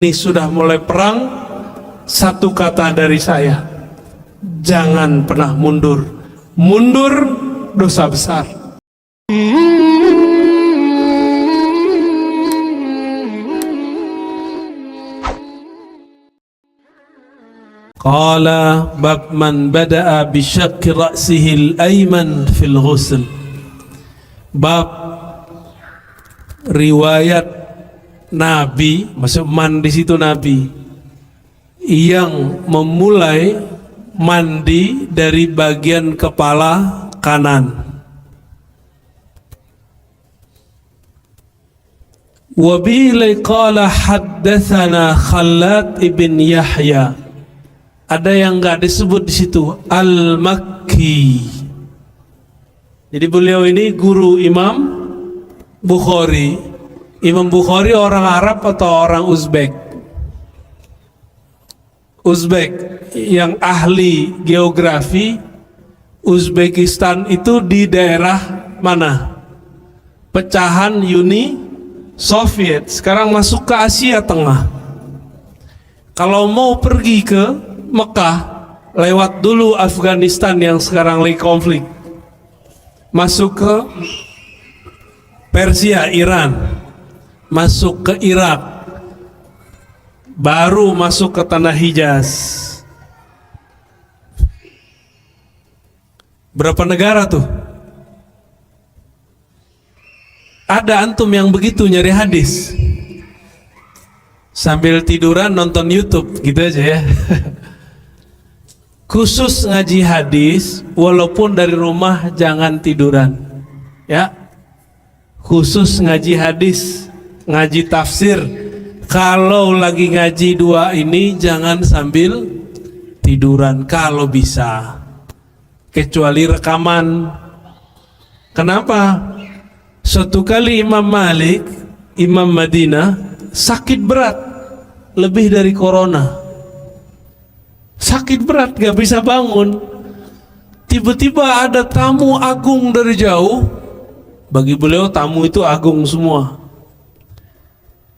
ini sudah mulai perang, satu kata dari saya, jangan pernah mundur. Mundur dosa besar. Qala bab man bada'a bi syaqqi ra'sihi al-ayman fil ghusl. Bab riwayat Nabi, maksud man di situ Nabi, yang memulai mandi dari bagian kepala kanan. Wa bihi qala haddatsana Khalad ibn Yahya. Ada yang enggak disebut di situ, Al-Makki. Jadi beliau ini guru Imam Bukhari. Imam Bukhari orang Arab atau orang Uzbek? Uzbek yang ahli geografi. Uzbekistan itu di daerah mana? Pecahan Uni Soviet, sekarang masuk ke Asia Tengah. Kalau mau pergi ke Mekah, lewat dulu Afghanistan yang sekarang lagi konflik, masuk ke Persia, Iran, masuk ke Irak, baru masuk ke tanah Hijaz. Berapa negara tuh? Ada antum yang begitu nyari hadis sambil tiduran nonton YouTube gitu aja ya. Khusus ngaji hadis, walaupun dari rumah jangan tiduran ya. Khusus ngaji hadis, ngaji tafsir, kalau lagi ngaji dua ini jangan sambil tiduran kalau bisa, kecuali rekaman. Kenapa? Suatu kali Imam Malik, Imam Madinah, sakit berat, lebih dari corona. Sakit berat, gak bisa bangun. Tiba-tiba ada tamu agung dari jauh. Bagi beliau tamu itu agung semua.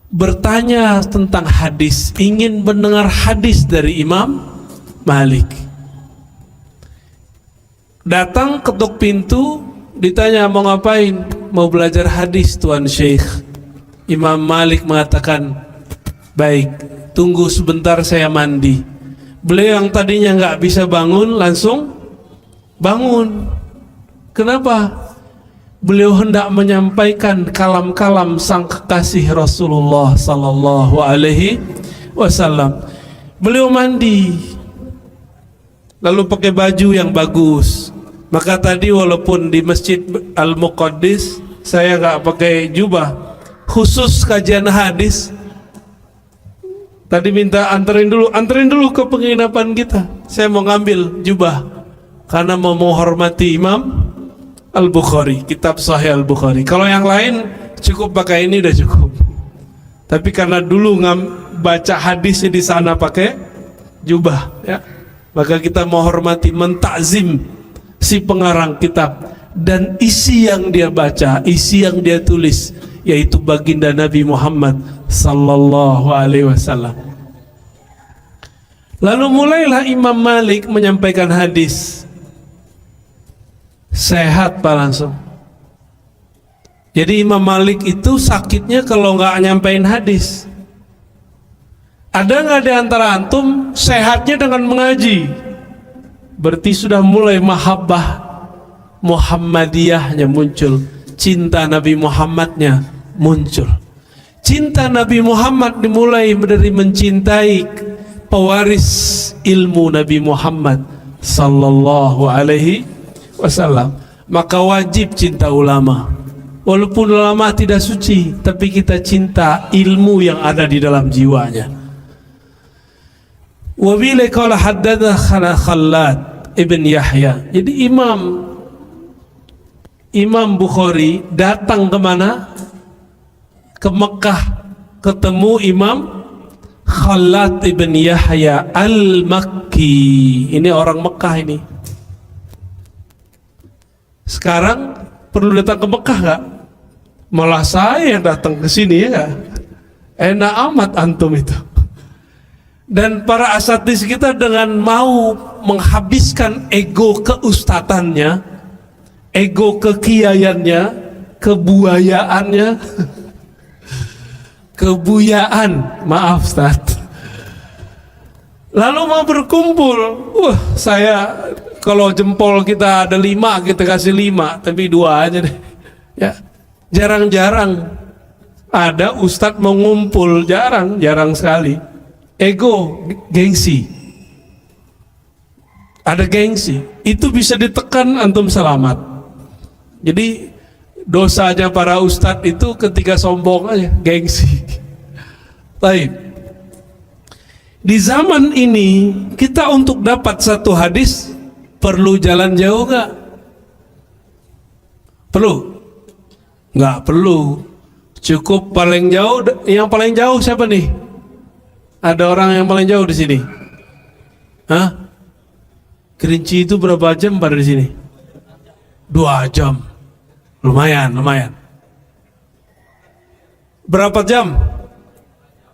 Bertanya tentang hadis, ingin mendengar hadis dari Imam Malik. Datang ketuk pintu, ditanya mau ngapain? Mau belajar hadis Tuan Syekh. Imam Malik mengatakan, baik, tunggu sebentar saya mandi. Beliau yang tadinya nggak bisa bangun langsung bangun. Kenapa? Beliau hendak menyampaikan kalam-kalam sang kekasih Rasulullah sallallahu alaihi wasallam. Beliau mandi, lalu pakai baju yang bagus. Maka tadi walaupun di Masjid Al-Muqaddis saya nggak pakai jubah, khusus kajian hadis. Tadi minta anterin dulu ke penginapan kita. Saya mau ngambil jubah karena mau menghormati Imam Al-Bukhari, kitab Sahih Al-Bukhari. Kalau yang lain cukup pakai ini udah cukup. Tapi karena dulu baca hadis di sana pakai jubah, ya, maka kita menghormati, mentakzim si pengarang kitab dan isi yang dia baca, isi yang dia tulis, yaitu baginda Nabi Muhammad sallallahu alaihi wasallam. Lalu mulailah Imam Malik menyampaikan hadis. Sehat Pak langsung. Jadi Imam Malik itu sakitnya kalau nggak nyampein hadis. Ada nggak di antara antum sehatnya dengan mengaji? Berarti sudah mulai mahabbah Muhammadiyahnya muncul, cinta Nabi Muhammadnya muncul. Cinta Nabi Muhammad dimulai dari mencintai pewaris ilmu Nabi Muhammad sallallahu alaihi wasallam. Maka wajib cinta ulama. Walaupun ulama tidak suci, tapi kita cinta ilmu yang ada di dalam jiwanya. Wa bila qala haddatsana Khalad ibn Yahya. Jadi Imam Bukhari datang ke mana? Ke Mekah, ketemu Imam Khalad ibn Yahya Al-Makki. Ini orang Mekah ini. Sekarang perlu datang ke Mekah nggak? Malah saya yang datang ke sini ya. Enak amat antum itu. Dan para asatidz kita dengan mau menghabiskan ego keustatannya, ego kekiaiannya, kebuayaannya, kebuyaan, maaf Ustaz. Lalu mau berkumpul, saya kalau jempol kita ada 5, kita kasih 5, tapi 2 aja deh. Ya, jarang-jarang ada ustadz mau ngumpul, jarang sekali. Ego, gengsi. Ada gengsi, itu bisa ditekan, antum selamat. Jadi dosanya para ustadz itu ketika sombong aja, gengsi. Baik. Di zaman ini kita untuk dapat satu hadis perlu jalan jauh gak? Perlu? Nggak perlu. Cukup paling jauh. Yang paling jauh siapa nih? Ada orang yang paling jauh di sini? Hah? Kerinci itu berapa jam pada di sini? 2 jam. Lumayan. Berapa jam?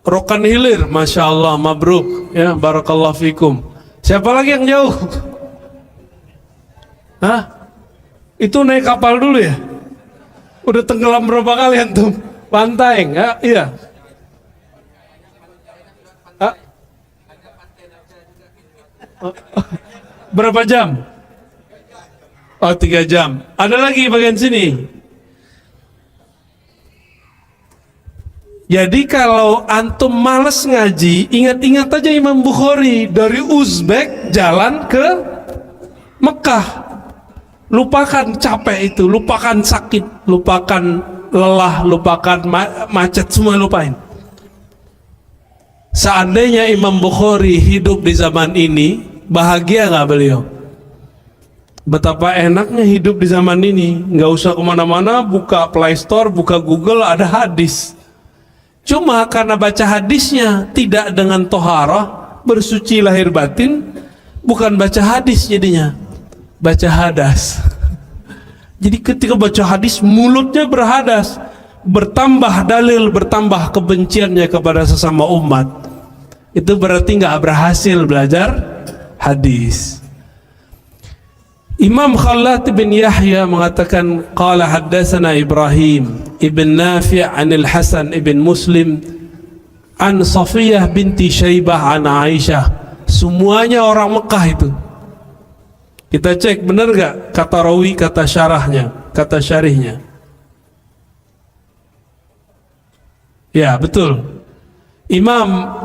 Rokan Hilir, Masya Allah, mabruk, ya, barakallahu fikum. Siapa lagi yang jauh? Hah? Itu naik kapal dulu ya? Udah tenggelam berapa kali antum? Pantai, ya? Iya. Hah? Berapa jam? Oh, 3 jam. Ada lagi bagian sini. Jadi kalau antum males ngaji, ingat-ingat aja Imam Bukhari dari Uzbek jalan ke Mekah. Lupakan capek itu, lupakan sakit, lupakan lelah, lupakan macet, semua lupain. Seandainya Imam Bukhari hidup di zaman ini, bahagia gak beliau? Betapa enaknya hidup di zaman ini, nggak usah kemana-mana, buka Play Store, buka Google, ada hadis. Cuma karena baca hadisnya tidak dengan toharah, bersuci lahir batin, bukan baca hadis jadinya, baca hadas. Jadi ketika baca hadis mulutnya berhadas, bertambah dalil, bertambah kebenciannya kepada sesama umat. Itu berarti nggak berhasil belajar hadis. Imam Khallat bin Yahya mengatakan qala haddatsana Ibrahim ibn Nafi' anil Hasan ibn Muslim an Safiyah binti Syaibah an Aisyah. Semuanya orang Mekah itu. Kita cek benar gak kata rawi, kata syarahnya, kata syarihnya. Ya betul. Imam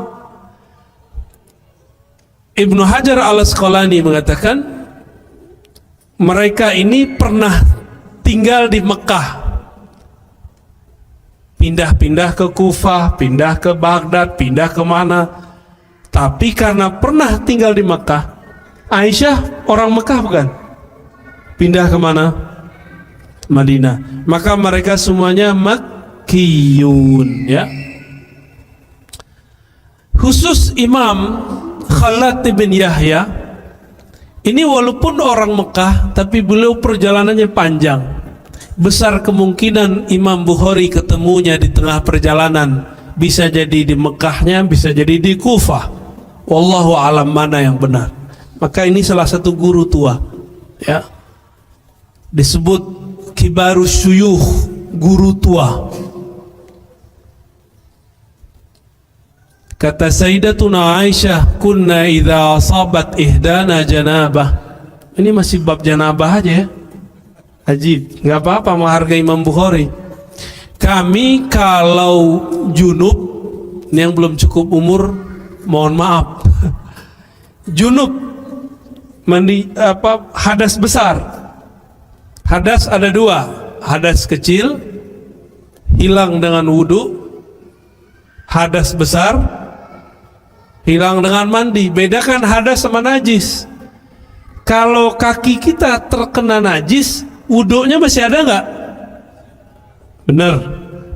Ibnu Hajar al-Asqalani mengatakan mereka ini pernah tinggal di Mekah, pindah-pindah ke Kufah, pindah ke Baghdad, pindah kemana. Tapi karena pernah tinggal di Mekah, Aisyah orang Mekah bukan? Pindah kemana? Madinah. Maka mereka semuanya Makkiyun, ya. Khusus Imam Khallat bin Yahya ini walaupun orang Mekah, tapi beliau perjalanannya panjang. Besar kemungkinan Imam Bukhari ketemunya di tengah perjalanan. Bisa jadi di Mekahnya, bisa jadi di Kufah. Wallahu alam mana yang benar. Maka ini salah satu guru tua, ya. Disebut kibarus syuyukh, guru tua. Kata Sayyidatuna Aisyah, kunna idza asabat ihdana janabah. Ini masih bab janabah aja ya. Ajib, nggak apa-apa menghargai Imam Bukhari. Kami kalau junub, ini yang belum cukup umur, mohon maaf. Junub, mandi hadas besar. Hadas ada 2, hadas kecil hilang dengan wudu, hadas besar hilang dengan mandi. Bedakan hadas sama najis. Kalau kaki kita terkena najis, wudunya masih ada nggak? Benar.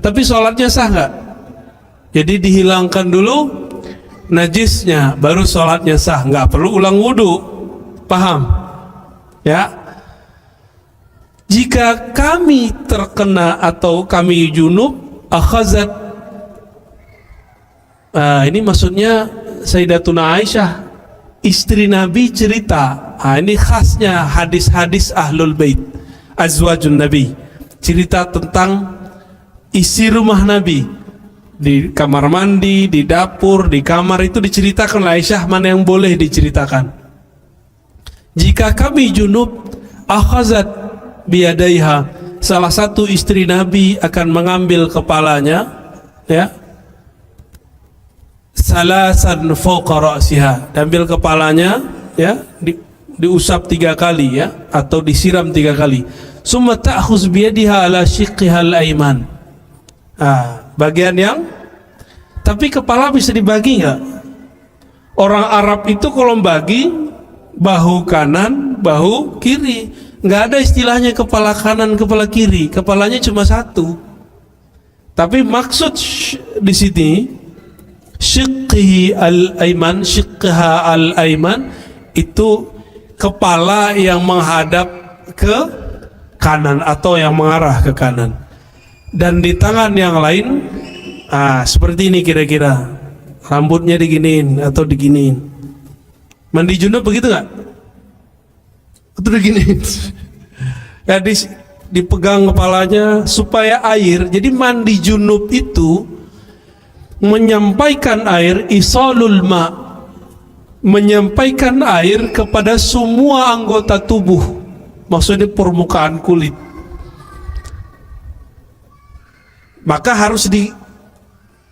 Tapi sholatnya sah nggak? Jadi dihilangkan dulu najisnya, baru sholatnya sah. Nggak perlu ulang wudu. Paham? Ya. Jika kami terkena atau kami junub, akhazat. Ini maksudnya Sayyidatuna Aisyah, istri Nabi, cerita. Ini khasnya hadis-hadis Ahlul Bait, azwajun Nabi, cerita tentang isi rumah Nabi. Di kamar mandi, di dapur, di kamar itu diceritakan oleh Aisyah mana yang boleh diceritakan. Jika kami junub, akhazat biyadaiha, salah satu istri Nabi akan mengambil kepalanya, ya, salasan fawqa ra'siha, ambil kepalanya, ya, diusap 3 kali, ya, atau disiram 3 kali. Summa ta'khuz biyadiha ala shiqqihal aiman. Bagian yang, tapi kepala bisa dibagi nggak? Orang Arab itu kalau bagi bahu kanan, bahu kiri, nggak ada istilahnya kepala kanan, kepala kiri, kepalanya cuma satu. Tapi maksud di sini syiqqihi al-aiman, syiqqha al-aiman itu kepala yang menghadap ke kanan atau yang mengarah ke kanan. Dan di tangan yang lain seperti ini kira-kira, rambutnya diginiin atau diginiin. Mandi junub begitu nggak? Atau diginiin? Ya, dipegang kepalanya supaya air. Jadi mandi junub itu menyampaikan air, isalul ma, menyampaikan air kepada semua anggota tubuh, maksudnya permukaan kulit. Maka harus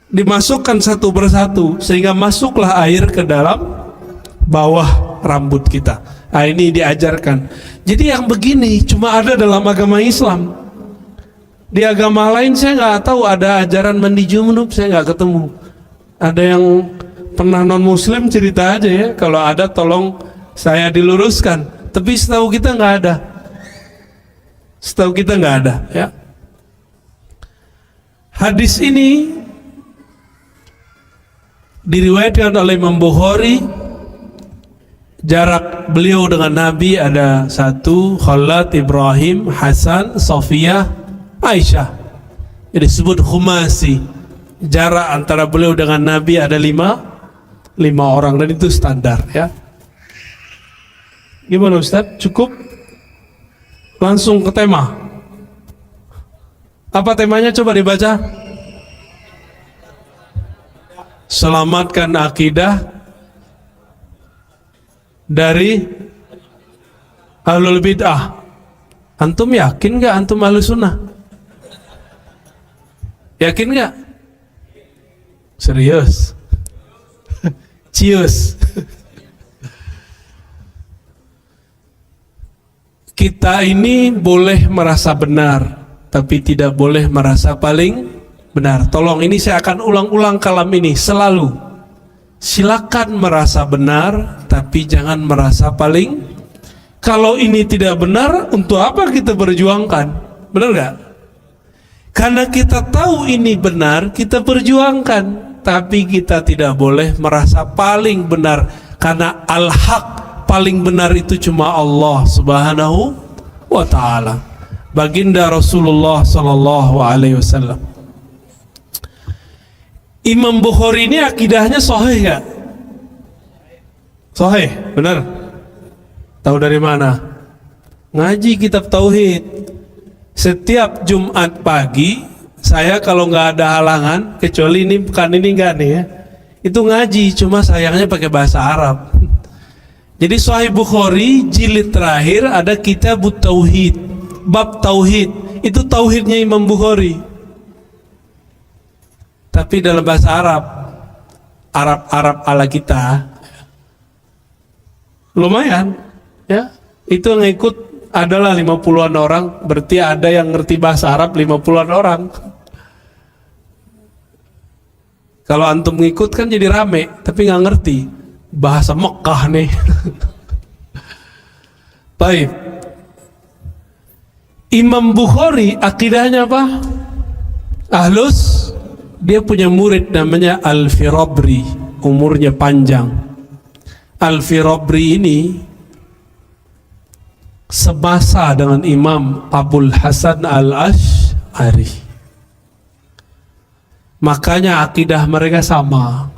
dimasukkan satu persatu sehingga masuklah air ke dalam bawah rambut kita. Ini diajarkan. Jadi yang begini cuma ada dalam agama Islam. Di agama lain saya nggak tahu ada ajaran mandi junub, saya nggak ketemu. Ada yang pernah non muslim cerita aja ya, kalau ada tolong saya diluruskan. Tapi setahu kita nggak ada. Setahu kita nggak ada, ya. Hadis ini diriwayatkan oleh Imam Bukhari. Jarak beliau dengan Nabi ada 1, Khalad, Ibrahim, Hasan, Sofiyah, Aisyah. Jadi disebut khumasi. Jarak antara beliau dengan Nabi ada 5 orang, dan itu standar, ya. Gimana Ustaz? Cukup? Langsung ke tema. Apa temanya? Coba dibaca. Selamatkan akidah dari ahlul bid'ah. Antum yakin gak antum ahlus sunnah? Yakin gak? Serius? Cius. Kita ini boleh merasa benar, tapi tidak boleh merasa paling benar. Tolong, ini saya akan ulang-ulang kalam ini selalu. Silakan merasa benar, tapi jangan merasa paling. Kalau ini tidak benar, untuk apa kita berjuangkan? Benar gak? Karena kita tahu ini benar, kita perjuangkan. Tapi kita tidak boleh merasa paling benar, karena al-haq, paling benar itu cuma Allah Subhanahu wa ta'ala, baginda Rasulullah sallallahu alaihi wasallam. Imam Bukhari ini akidahnya sahih gak? Sahih, benar? Tahu dari mana? Ngaji kitab tauhid. Setiap Jumat pagi saya kalau nggak ada halangan, kecuali ini bukan ini enggak nih ya, itu ngaji, cuma sayangnya pakai bahasa Arab. Jadi Sahih Bukhari jilid terakhir ada kitab tauhid, bab tauhid, itu tauhidnya Imam Bukhari, tapi dalam bahasa Arab, Arab ala kita. Lumayan ya, itu ngikut adalah 50-an orang, berarti ada yang ngerti bahasa Arab 50-an orang. Kalau antum ngikut kan jadi rame, tapi nggak ngerti bahasa Mekah nih. Baik. Imam Bukhari akidahnya apa? Ahlus. Dia punya murid namanya Al-Firabri, umurnya panjang. Al-Firabri ini semasa dengan Imam Abul Hasan Al-Ash'ari. Makanya akidah mereka sama.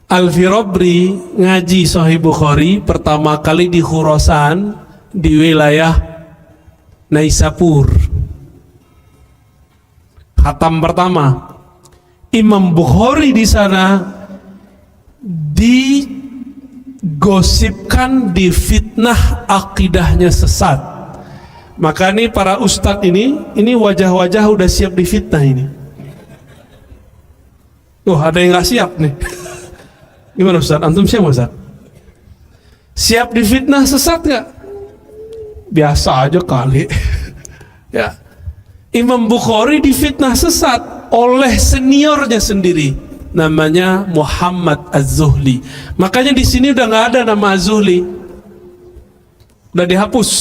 Al-Firabri ngaji Sahih Bukhari pertama kali di Khurasan di wilayah Naisapur. Khatam pertama. Imam Bukhari di sana digosipkan, difitnah akidahnya sesat. Maka nih para ustadz ini wajah-wajah udah siap difitnah ini. Ada yang nggak siap nih. Gimana Ustaz? Antum siap Ustaz? Siap difitnah sesat gak? Biasa aja kali. Ya. Imam Bukhari difitnah sesat oleh seniornya sendiri, namanya Muhammad Az-Zuhli. Makanya di sini udah nggak ada nama Az-Zuhli, udah dihapus.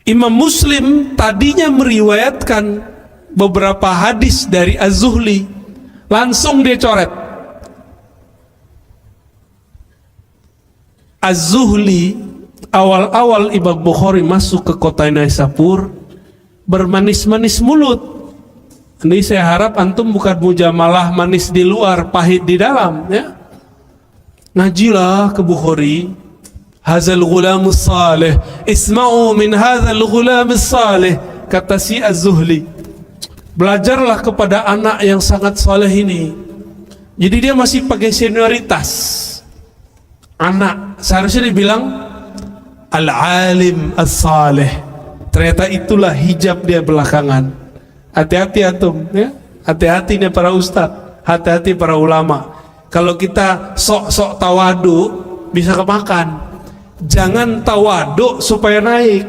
Imam Muslim tadinya meriwayatkan beberapa hadis dari Az-Zuhli, langsung dia coret. Az-Zuhli awal-awal Imam Bukhari masuk ke kota Naisapur bermanis-manis mulut. Ini saya harap antum bukan mujamalah manis di luar, pahit di dalam, ya. Ngajilah ke Bukhari. Hazal ghulamus salih, isma'u min hazal ghulamus salih, kata si Az-Zuhli. Belajarlah kepada anak yang sangat soleh ini. Jadi dia masih pakai senioritas anak, seharusnya dibilang al-alim as-salih. Ternyata itulah hijab dia belakangan. Hati-hati antum, ya. Hati-hati nih para ustadz, hati-hati para ulama. Kalau kita sok-sok tawadu bisa kemakan. Jangan tawadu supaya naik.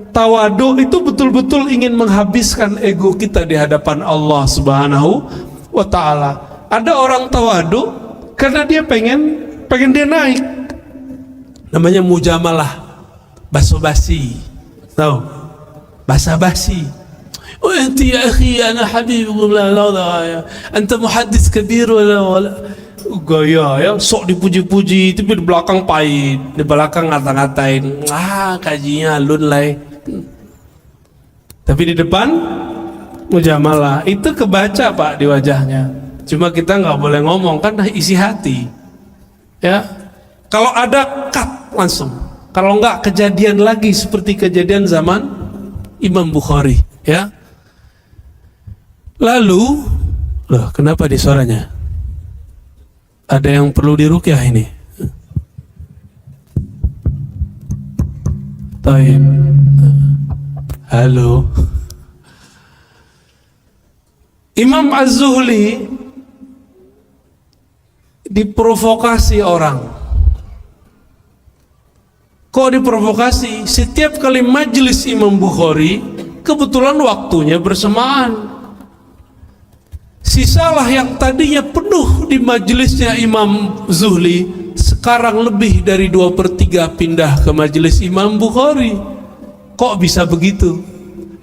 Tawadu itu betul-betul ingin menghabiskan ego kita di hadapan Allah Subhanahu wa ta'ala. Ada orang tawadu karena dia pengen dia naik. Namanya mujamalah, basa-basi. Tahu? Basa-basi. Oh enti ya akhi, ana habibuk, la anta muhaddis kabir wala gaya, ya, sok dipuji-puji, tapi di belakang pahit, di belakang ngata-ngatain, kajinya alun lai. Tapi di depan mujamalah, itu kebaca Pak di wajahnya. Cuma kita nggak boleh ngomong, kan isi hati, ya. Kalau ada cut langsung, kalau nggak kejadian lagi seperti kejadian zaman Imam Bukhari, ya. Lalu, loh, kenapa di suaranya? Ada yang perlu diruqyah ini. Taib. Halo. Imam Az-Zuhli diprovokasi orang. Kok diprovokasi? Setiap kali majelis Imam Bukhari, kebetulan waktunya bersamaan. Sisalah yang tadinya penuh di majelisnya Imam Zuhli, sekarang lebih dari 2/3 pindah ke majelis Imam Bukhari. Kok bisa begitu?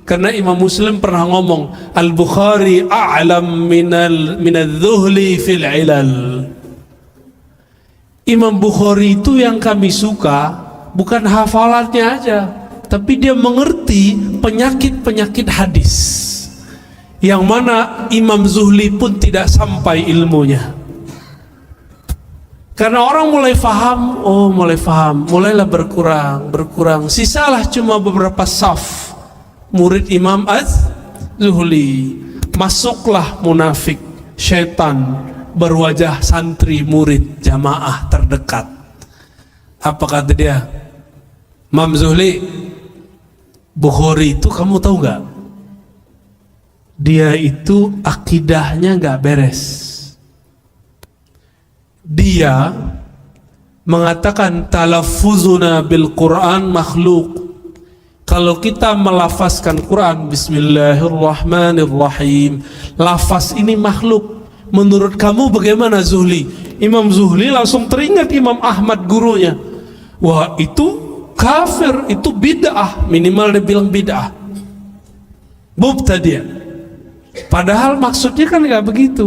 Karena Imam Muslim pernah ngomong, Al-Bukhari a'lam minal Zuhli fil ilal. Imam Bukhari itu yang kami suka bukan hafalannya aja, tapi dia mengerti penyakit-penyakit hadis yang mana Imam Zuhli pun tidak sampai ilmunya. Karena orang mulai faham, mulailah berkurang. Sisalah cuma beberapa saf murid Imam Az-Zuhli. Masuklah munafik, syaitan berwajah santri murid jamaah terdekat. Apa kata dia? Imam Zuhli, Bukhari itu kamu tahu nggak? Dia itu akidahnya nggak beres. Dia mengatakan talaffuzuna bil Quran makhluk. Kalau kita melafazkan Quran Bismillahirrahmanirrahim, lafaz ini makhluk. Menurut kamu bagaimana Zuhli? Imam Zuhli langsung teringat Imam Ahmad gurunya. Wah, itu kafir, itu bid'ah, minimal dia bilang bid'ah, mubtadi'. Padahal maksudnya kan nggak begitu.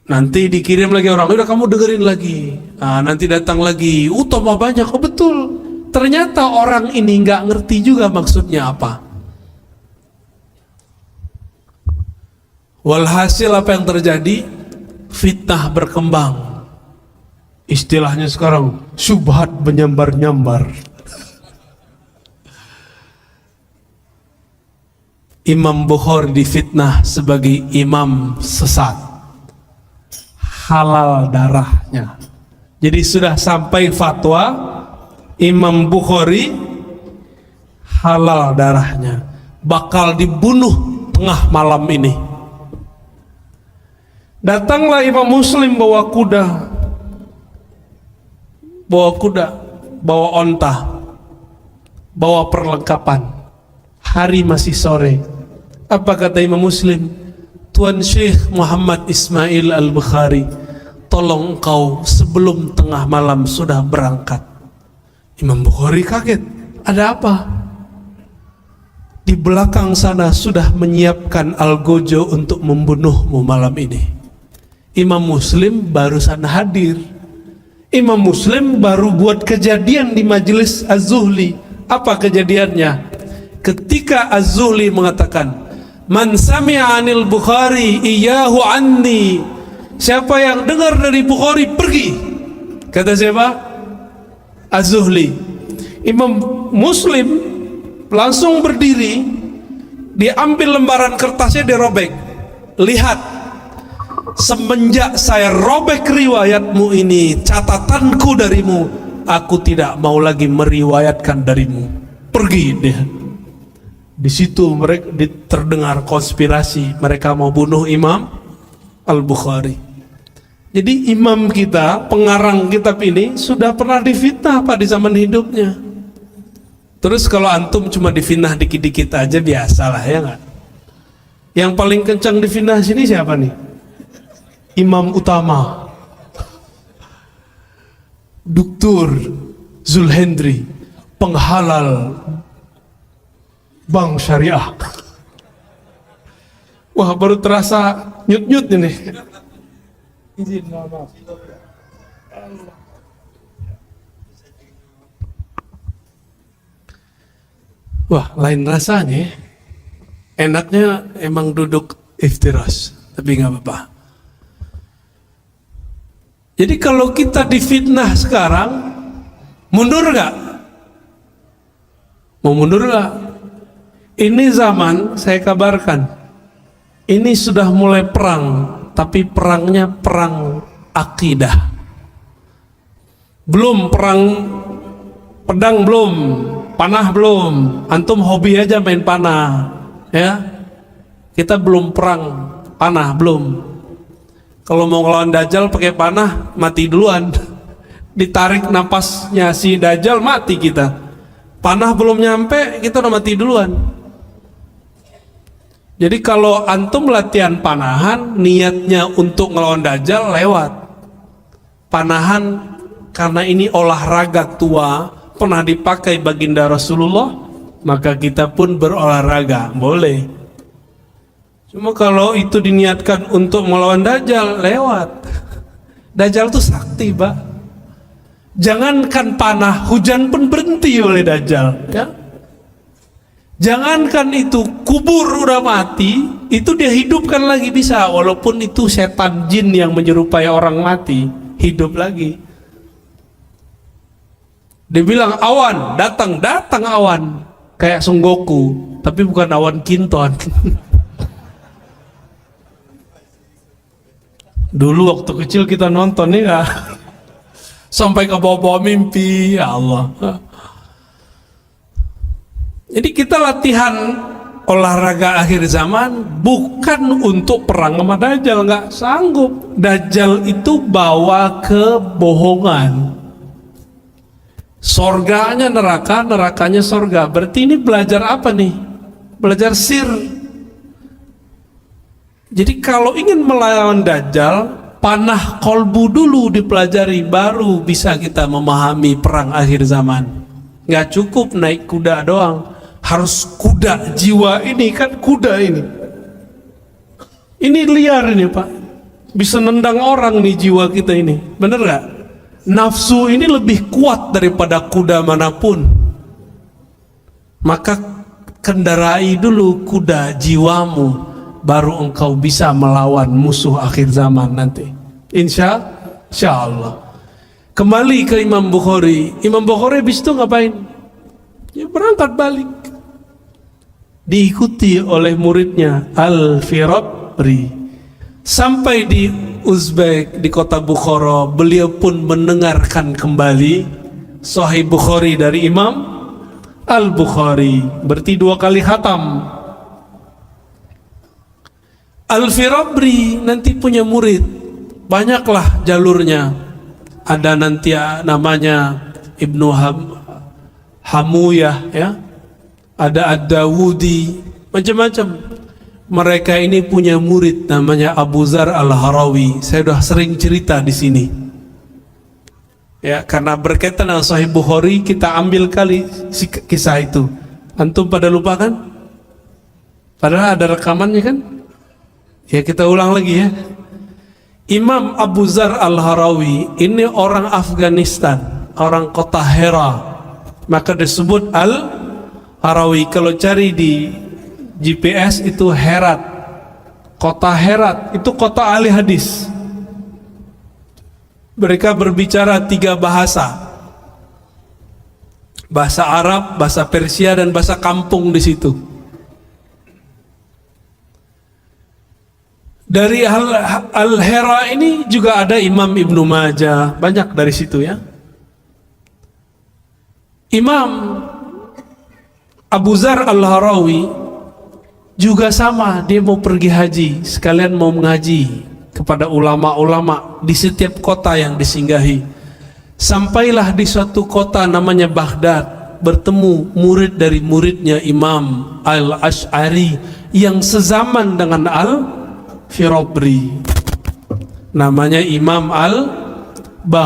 Nanti dikirim lagi orang, udah kamu dengerin lagi. Nanti datang lagi, tambah banyak. Oh betul, ternyata orang ini nggak ngerti juga maksudnya apa. Walhasil apa yang terjadi? Fitnah berkembang. Istilahnya sekarang syubhat menyambar-nyambar. Imam Bukhari difitnah sebagai imam sesat, halal darahnya. Jadi sudah sampai fatwa Imam Bukhari halal darahnya, bakal dibunuh tengah malam ini. Datanglah Imam Muslim bawa kuda, bawa onta, bawa perlengkapan. Hari masih sore. Apa kata Imam Muslim? Tuan Syekh Muhammad Ismail Al-Bukhari, tolong engkau sebelum tengah malam sudah berangkat. Imam Bukhari kaget. Ada apa? Di belakang sana sudah menyiapkan algojo untuk membunuhmu malam ini. Imam Muslim barusan hadir. Imam Muslim baru buat kejadian di majelis Az-Zuhli. Apa kejadiannya? Ketika Az-Zuhli mengatakan, man sami'a anil Bukhari iyahu anni, siapa yang dengar dari Bukhari pergi. Kata siapa? Az-Zuhli. Imam Muslim langsung berdiri, diambil lembaran kertasnya, dirobek. Lihat, semenjak saya robek riwayatmu ini, catatanku darimu, aku tidak mau lagi meriwayatkan darimu. Pergi dia. Di situ mereka terdengar konspirasi, mereka mau bunuh Imam Al-Bukhari. Jadi imam kita, pengarang kitab ini sudah pernah difitnah Pak di zaman hidupnya. Terus kalau antum cuma difitnah dikit-dikit aja biasalah, ya nggak? Yang paling kencang difitnah sini siapa nih? Imam utama, Dr. Zulhendri, penghalal bank syariah. Wah, baru terasa nyut-nyut ini. Izin, maaf. Wah, lain rasanya. Enaknya emang duduk iftiras, tapi nggak apa-apa. Jadi kalau kita difitnah sekarang, mundur nggak? Mau mundur nggak? Ini zaman, saya kabarkan, ini sudah mulai perang, tapi perangnya perang akidah. Belum perang pedang, belum panah, belum. Antum hobi aja main panah, ya. Kita belum perang panah, belum. Kalau mau ngelawan Dajjal pakai panah, mati duluan. Ditarik napasnya si Dajjal, mati kita. Panah belum nyampe, kita udah mati duluan. Jadi kalau antum latihan panahan, niatnya untuk ngelawan Dajjal, lewat. Panahan karena ini olahraga tua, pernah dipakai baginda Rasulullah, maka kita pun berolahraga, boleh. Cuma kalau itu diniatkan untuk melawan Dajjal, lewat. Dajjal itu sakti, Pak. Jangankan panah, hujan pun berhenti oleh Dajjal, ya. Jangankan itu, kubur udah mati, itu dia hidupkan lagi bisa, walaupun itu setan jin yang menyerupai orang mati, hidup lagi. Dia bilang awan, datang awan, kayak Son Goku, tapi bukan awan Kinton. Dulu waktu kecil kita nonton nih, ya. Sampai ke bawah-bawah mimpi, ya Allah. Jadi kita latihan olahraga akhir zaman bukan untuk perang sama Dajjal, nggak sanggup. Dajjal itu bawa kebohongan. Sorganya neraka, nerakanya sorga. Berarti ini belajar apa nih? Belajar sir. Jadi kalau ingin melawan Dajjal, panah kolbu dulu dipelajari, baru bisa kita memahami perang akhir zaman. Nggak cukup naik kuda doang, harus kuda jiwa ini, kan kuda ini. Ini liar ini Pak, bisa nendang orang nih jiwa kita ini, bener nggak? Nafsu ini lebih kuat daripada kuda manapun. Maka kendarai dulu kuda jiwamu baru engkau bisa melawan musuh akhir zaman nanti. Insya Allah. Kembali ke Imam Bukhari. Imam Bukhari habis itu ngapain? Ya berangkat balik. Diikuti oleh muridnya Al-Firabri. Sampai di Uzbek, di kota Bukhara, beliau pun mendengarkan kembali Sahih Bukhari dari Imam Al-Bukhari. Berarti 2 kali khatam. Al-Firabri nanti punya murid, banyaklah jalurnya. Ada nanti namanya Ibnu Hamuyah, ya. Ada Ad-Dawudi, macam-macam. Mereka ini punya murid namanya Abu Zar Al-Harawi. Saya sudah sering cerita di sini. Ya, karena berkaitan dengan Sahih Bukhari, kita ambil kali kisah itu. Antum pada lupa kan? Padahal ada rekamannya kan? Ya, kita ulang lagi ya. Imam Abu Zar Al-Harawi ini orang Afghanistan, orang kota Hera. Maka disebut Al-Harawi. Kalau cari di GPS itu Herat. Kota Herat itu kota ahli hadis. Mereka berbicara 3 bahasa. Bahasa Arab, bahasa Persia, dan bahasa kampung di situ. Dari Al-Hera ini juga ada Imam Ibnu Majah, banyak dari situ ya. Imam Abu Zar Al-Harawi juga sama, dia mau pergi haji, sekalian mau mengaji kepada ulama-ulama di setiap kota yang disinggahi. Sampailah di suatu kota namanya Baghdad, bertemu murid dari muridnya Imam Al-Ash'ari yang sezaman dengan Al-Firabri, namanya Imam Al-Baqillani.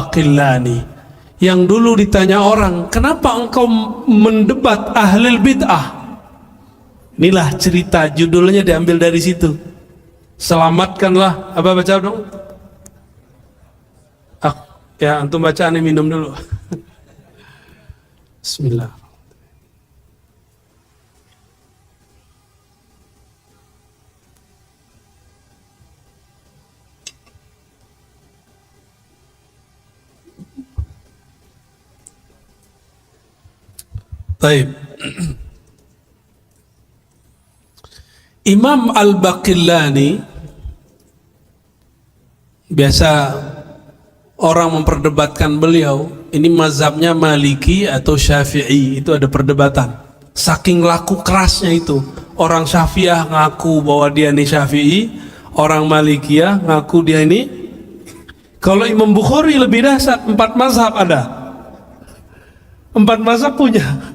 Yang dulu ditanya orang, kenapa engkau mendebat ahlul bid'ah? Inilah cerita, judulnya diambil dari situ. Selamatkanlah, apa baca dong? Ya, antum baca, aneh minum dulu. Bismillah. Baik. Imam Al-Baqillani, biasa orang memperdebatkan beliau, ini mazhabnya Maliki atau Syafi'i, itu ada perdebatan. Saking laku kerasnya itu, orang Syafi'ah ngaku bahwa dia ini Syafi'i, orang Malikiyah ngaku dia ini. Kalau Imam Bukhari lebih dahsyat, 4 mazhab ada, 4 mazhab punya.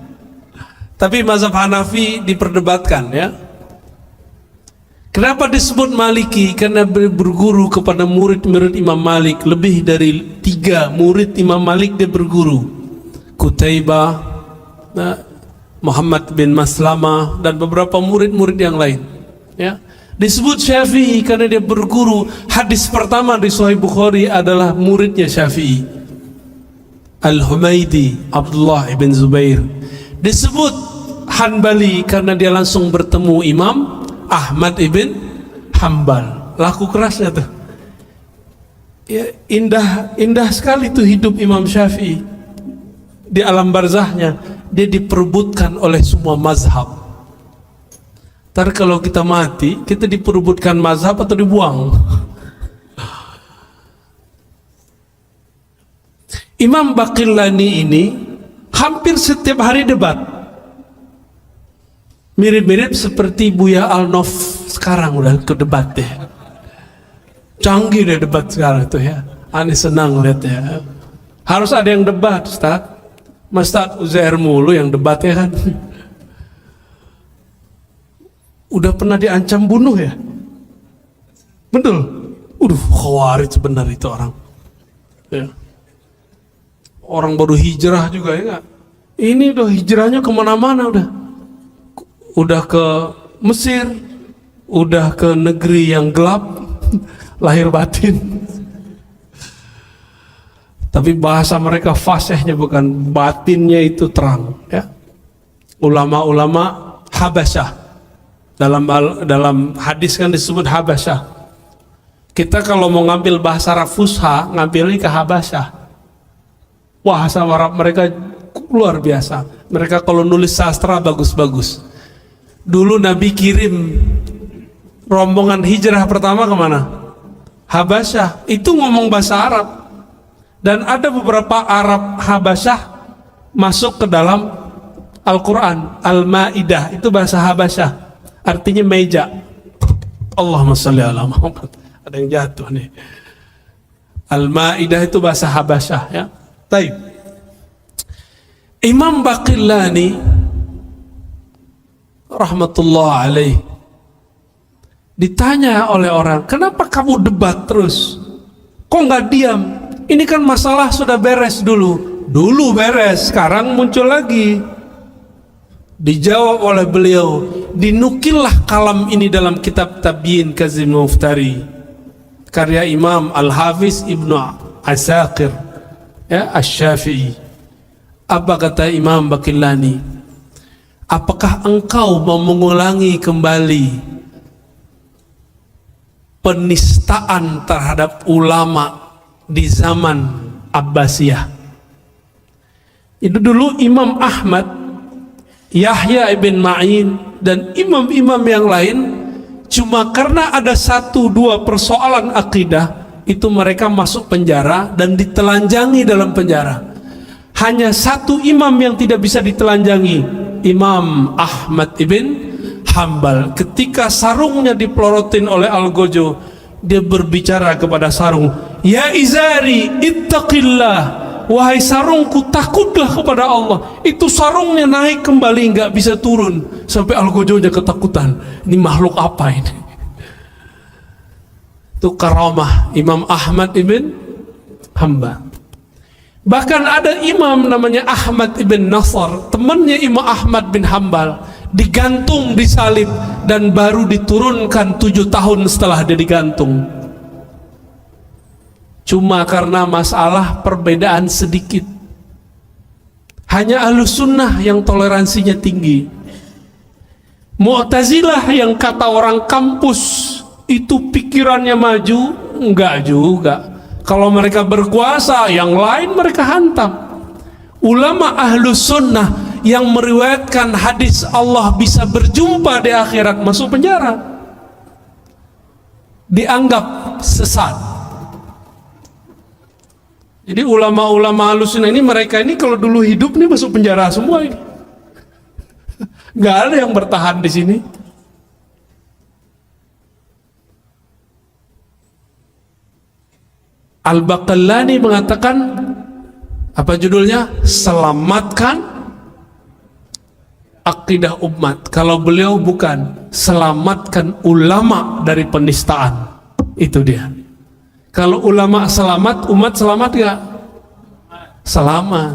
Tapi mazhab Hanafi diperdebatkan ya. Kenapa disebut Maliki? Karena berguru kepada murid-murid Imam Malik. Lebih dari 3 murid Imam Malik dia berguru. Qutaibah, Muhammad bin Maslamah, dan beberapa murid-murid yang lain ya. Disebut Syafi'i karena dia berguru. Hadis pertama di Sahih Bukhari adalah muridnya Syafi'i, Al-Humaidi, Abdullah ibn Zubair. Disebut Hanbali karena dia langsung bertemu Imam Ahmad ibn Hambal. Laku kerasnya tuh ya, indah sekali tuh hidup Imam Syafi'i. Di alam barzahnya dia diperebutkan oleh semua mazhab. Ntar kalau kita mati, kita diperebutkan mazhab atau dibuang. Imam Baqillani ini hampir setiap hari debat. Mirip-mirip seperti Buya Al-Nof sekarang udah ke debat deh. Canggih deh debat sekarang tuh ya. Aneh senang lihat ya. Harus ada yang debat, Ustaz. Ustaz Uzair mulu yang debat ya kan. Udah pernah diancam bunuh ya? Betul. Khawarij benar itu orang. Ya. Orang baru hijrah juga ya gak? Ini udah hijrahnya kemana-mana udah ke Mesir, udah ke negeri yang gelap, lahir batin. Tapi bahasa mereka fasihnya bukan, batinnya itu terang ya. Ulama-ulama Habasyah, Dalam hadis kan disebut Habasyah. Kita kalau mau ngambil bahasa Arab Fusha, ngambilnya ke Habasyah. Bahasa Arab mereka luar biasa. Mereka kalau nulis sastra bagus-bagus. Dulu Nabi kirim rombongan hijrah pertama kemana? Habasyah. Itu ngomong bahasa Arab. Dan ada beberapa Arab Habasyah masuk ke dalam Al-Quran. Al-Ma'idah itu bahasa Habasyah, artinya meja. Allahumma sholli ala Muhammad. Ada yang jatuh nih. Al-Ma'idah itu bahasa Habasyah ya. Baik. Imam Baqillani rahmatullah alaih ditanya oleh orang, kenapa kamu debat terus? Kok nggak diam? Ini kan masalah sudah beres dulu. Dulu beres, sekarang muncul lagi. Dijawab oleh beliau, dinukillah kalam ini dalam kitab Tabyin Kazim Muftari, karya Imam Al-Hafiz Ibnu Asakir ya, Asy-Syafi'i. Apa kata Imam Baqillani? Apakah engkau mau mengulangi kembali penistaan terhadap ulama di zaman Abbasiyah? Itu dulu Imam Ahmad, Yahya ibn Ma'in dan imam-imam yang lain, cuma karena ada 1-2 persoalan akidah itu mereka masuk penjara dan ditelanjangi dalam penjara. Hanya satu imam yang tidak bisa ditelanjangi, Imam Ahmad ibn Hambal. Ketika sarungnya dipelorotin oleh Al-Gojo, dia berbicara kepada sarung, ya izari ittaqillah, wahai sarungku takutlah kepada Allah. Itu sarungnya naik kembali, nggak bisa turun, sampai Al-Gojonya ketakutan, ini makhluk apa ini? Itu karamah Imam Ahmad ibn Hambal. Bahkan ada imam namanya Ahmad ibn Nasr, temannya Imam Ahmad bin Hambal, digantung di salib dan baru diturunkan 7 tahun setelah dia digantung. Cuma karena masalah perbedaan sedikit. Hanya Ahlus Sunnah yang toleransinya tinggi. Mu'tazilah yang kata orang kampus itu pikirannya maju, enggak juga. Kalau mereka berkuasa, yang lain mereka hantam. Ulama Ahlus Sunnah yang meriwayatkan hadis Allah bisa berjumpa di akhirat masuk penjara, dianggap sesat. Jadi ulama-ulama Ahlus Sunnah ini, mereka ini kalau dulu hidup nih masuk penjara semua ini. Nggak ada yang bertahan di sini. Al-Baqillani mengatakan, apa judulnya? Selamatkan akidah umat. Kalau beliau bukan, selamatkan ulama dari penistaan. Itu dia. Kalau ulama selamat, umat selamat gak? Selamat.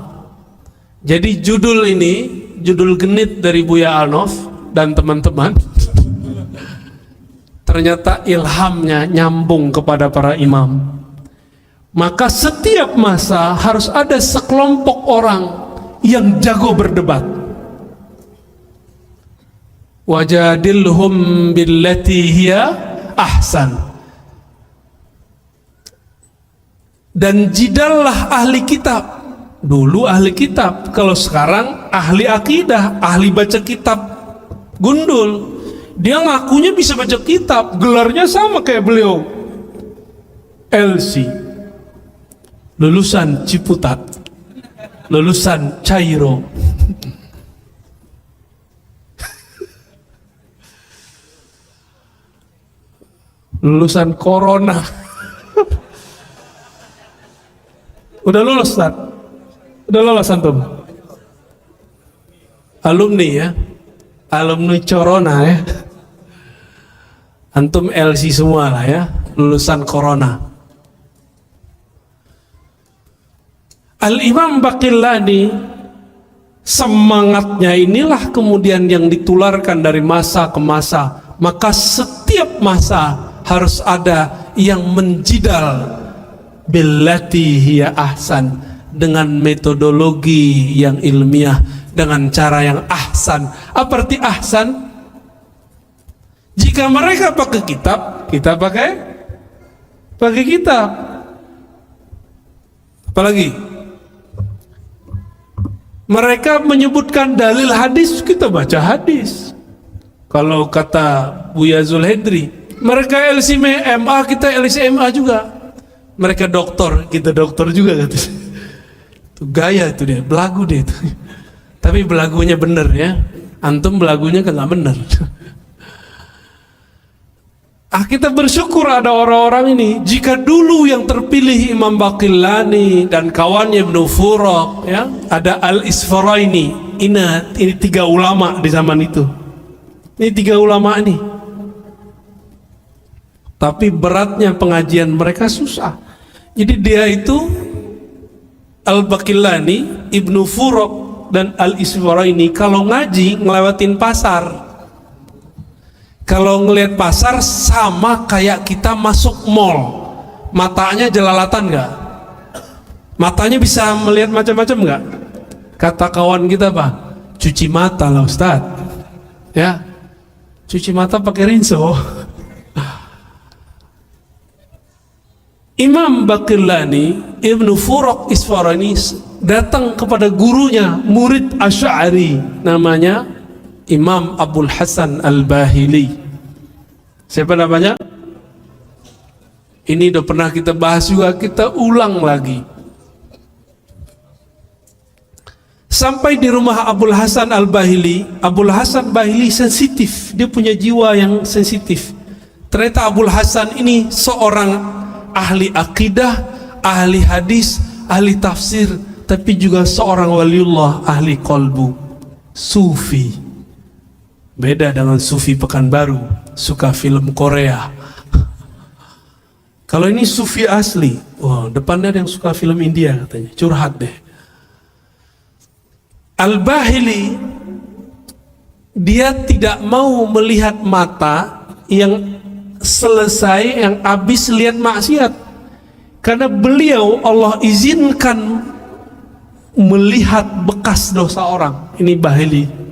Jadi judul ini, judul genit dari Buya Alnof dan teman-teman, ternyata ilhamnya nyambung kepada para imam. Maka setiap masa harus ada sekelompok orang yang jago berdebat. Wajadilhum billati hiya ahsan. Dan jidallah ahli kitab. Dulu ahli kitab, kalau sekarang ahli akidah, ahli baca kitab gundul. Dia ngakunya bisa baca kitab, gelarnya sama kayak beliau, LC, lulusan Ciputat, lulusan Cairo. Lulusan Corona. Udah lulus, Ustaz? Udah lulus antum? Alumni ya? Alumni Corona ya? Antum LC semua lah ya, lulusan Corona. Al-Imam Baqillani, semangatnya inilah kemudian yang ditularkan dari masa ke masa. Maka setiap masa harus ada yang menjidal billati hiya ahsan, dengan metodologi yang ilmiah, dengan cara yang ahsan. Apa arti ahsan? Jika mereka pakai kitab, kita pakai kitab. Apalagi mereka menyebutkan dalil hadis, kita baca hadis. Kalau kata Buya Zulhedri, mereka LCMA, kita LCMA juga. Mereka doktor, kita doktor juga kata. Itu gaya itu dia, belagu dia itu. Tapi belagunya bener ya. Antum belagunya kan nggak bener. Kita bersyukur ada orang-orang ini. Jika dulu yang terpilih Imam Baqillani dan kawannya Ibnu Furaq, ya, ada Al-Isfaraini. Ini 3 ulama di zaman itu. Ini 3 ulama ini. Tapi beratnya pengajian mereka susah. Jadi dia itu Al-Baqillani, Ibnu Furaq dan Al-Isfaraini kalau ngaji ngelewatin pasar. Kalau ngelihat pasar sama kayak kita masuk mall. Matanya jelalatan nggak? Matanya bisa melihat macam-macam nggak? Kata kawan kita Pak, cuci mata lah Ustaz. Ya, cuci mata pakai rinso. Imam Baqillani, Ibnu Furaq Isfaraini datang kepada gurunya, murid Asy'ari, namanya Imam Abul Hasan Al-Bahili. Siapa namanya? Ini udah pernah kita bahas juga, kita ulang lagi. Sampai di rumah Abul Hasan Al-Bahili. Abul Hasan Bahili sensitif, dia punya jiwa yang sensitif. Ternyata Abul Hasan ini seorang ahli akidah, ahli hadis, ahli tafsir, tapi juga seorang waliullah, ahli qalbu, sufi. Beda dengan sufi Pekanbaru, suka film Korea. Kalau ini sufi asli, wah, depannya ada yang suka film India katanya, curhat deh. Al-Bahili, dia tidak mau melihat mata yang selesai, yang habis lihat maksiat. Karena beliau Allah izinkan melihat bekas dosa orang. Ini Bahili.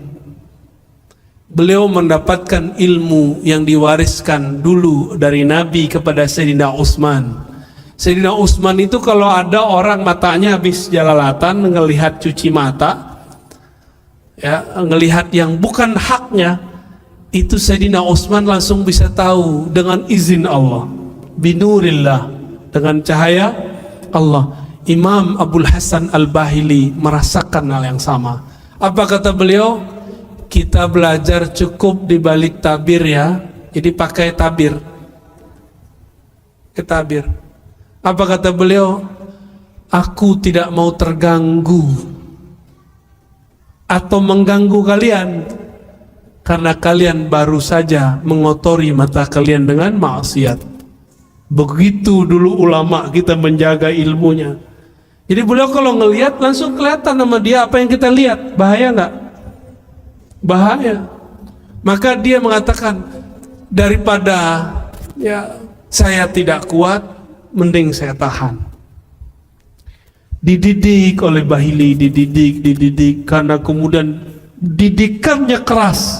Beliau mendapatkan ilmu yang diwariskan dulu dari Nabi kepada Sayyidina Utsman. Sayyidina Utsman itu kalau ada orang matanya habis jelalatan, ngelihat cuci mata, ya, ngelihat yang bukan haknya, itu Sayyidina Utsman langsung bisa tahu dengan izin Allah, binurillah, dengan cahaya Allah. Imam Abul Hasan Al-Bahili merasakan hal yang sama. Apa kata beliau? Kita belajar cukup di balik tabir ya. Jadi pakai tabir. Ke tabir. Apa kata beliau? Aku tidak mau terganggu atau mengganggu kalian, karena kalian baru saja mengotori mata kalian dengan maksiat. Begitu dulu ulama kita menjaga ilmunya. Jadi beliau kalau ngelihat langsung kelihatan sama dia apa yang kita lihat. Bahaya nggak? Bahaya. Maka dia mengatakan, daripada ya saya tidak kuat, mending saya tahan. Dididik oleh Bahili, dididik karena kemudian didikannya keras.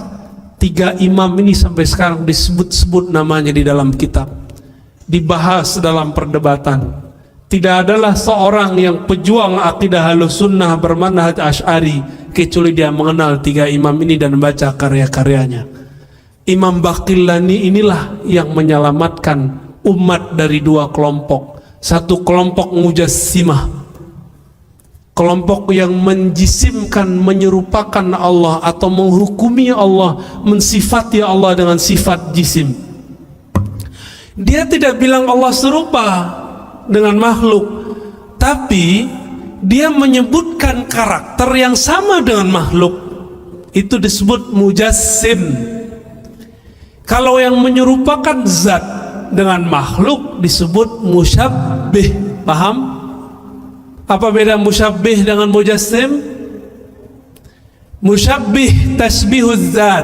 3 imam ini sampai sekarang disebut-sebut namanya di dalam kitab, dibahas dalam perdebatan. Tidak adalah seorang yang pejuang akidah Ahlussunnah bermanhaj Asy'ari kecuali dia mengenal 3 imam ini dan membaca karya-karyanya. Imam Baqillani inilah yang menyelamatkan umat dari 2 kelompok. Satu kelompok mujassimah, kelompok yang menjisimkan, menyerupakan Allah atau menghukumi Allah, mensifati Allah dengan sifat jisim. Dia tidak bilang Allah serupa dengan makhluk, tapi dia menyebutkan karakter yang sama dengan makhluk. Itu disebut mujassim. Kalau yang menyerupakan zat dengan makhluk disebut musyabbih. Paham? Apa beda musyabbih dengan mujassim? Musyabbih tasbihuz zat,